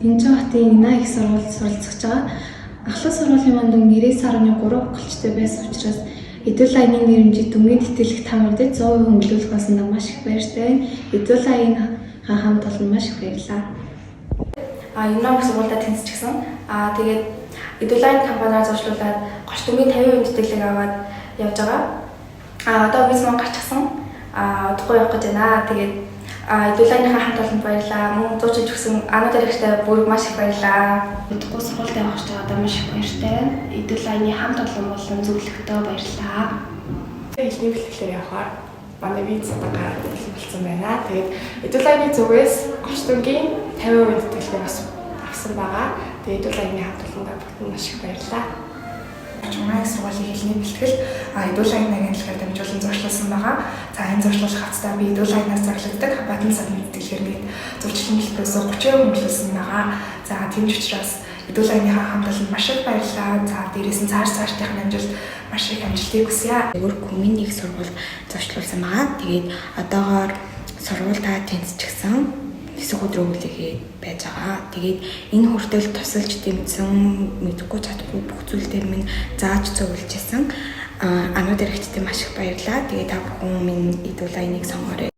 Энэжхатын Нина их сургуульд суралцж байгаа. Ахлах сургуулийн манд 99.3 багчтай байсан учраас Эдүүл аяны нэрмжид дүнгийн тэтгэлэг таамагдаж 100% хөнгөлүүлэх болсон маш их баяртай байна. Эдүүл аяныхаа хамт олон маш их баярлалаа. Юнаг сургуультай тэнцчихсэн. Тэгээд Эдүүл аяны компаниар зуршлуулаад 30 дүнгийн 50% тэтгэлэг аваад явж байгаа. Одоо виз маань гарчихсан. Удахгүй явах гэж байна. Тэгээд Эдүүл аяныхаа хамт олонд баярлалаа. Мөн зурчиж өгсөн анаа дээрхтэй бүр маш их баярлалаа. Удахгүй сургуультай явах гэж байгаа маш их баяртай байна. Эдүүл аяны хамт олон болон зөвлөгтөө баярлалаа. Эхний бэлтгэлээр явахаар манай виз гараад болсон байна. Тэгээд Эдүүл аяны зүгээс 30 дүнгийн 50% тэтгэлэг авсан байгаа. Тэгээд Эдүүл аяны хамт олонд бүгд маш их баярлалаа. Чумайг сургуулийн хэлний бэлтгэл Эдүүл аяны агентлагаар дамжуулан зуршлуулсан байгаа. За энэ зуршлуулах хавцтай би Эдүүл аянаас зарлагддаг бадан садны бэлтгэлээр нэг зурчлалын хэлбэрээс 30% хөнгөлүүлсэн байгаа. За тийм ч учраас Эдүүл аяныхаа хамт олон маш их баярлалаа. За дээрээс нь цаашдын амжилт маш их амжилтыг хүсье. Өөр коммуны их сургууль зуршлуулсан байгаа. Тэгээд одоогоор сургуультаа тэнцчихсэн. Хэсэг өдрөө үлээгээд байж байгаа. Тэгээд энэ хүртэл тусалж дэмжсэн мэдгүй чадахгүй бүх зүйл дээр минь зааж зөвлөжсэн. Анаа дээрхтдээ маш их баярлалаа. Тэгээд та бүхэн минь Эдүүл аяныг сонгоорой.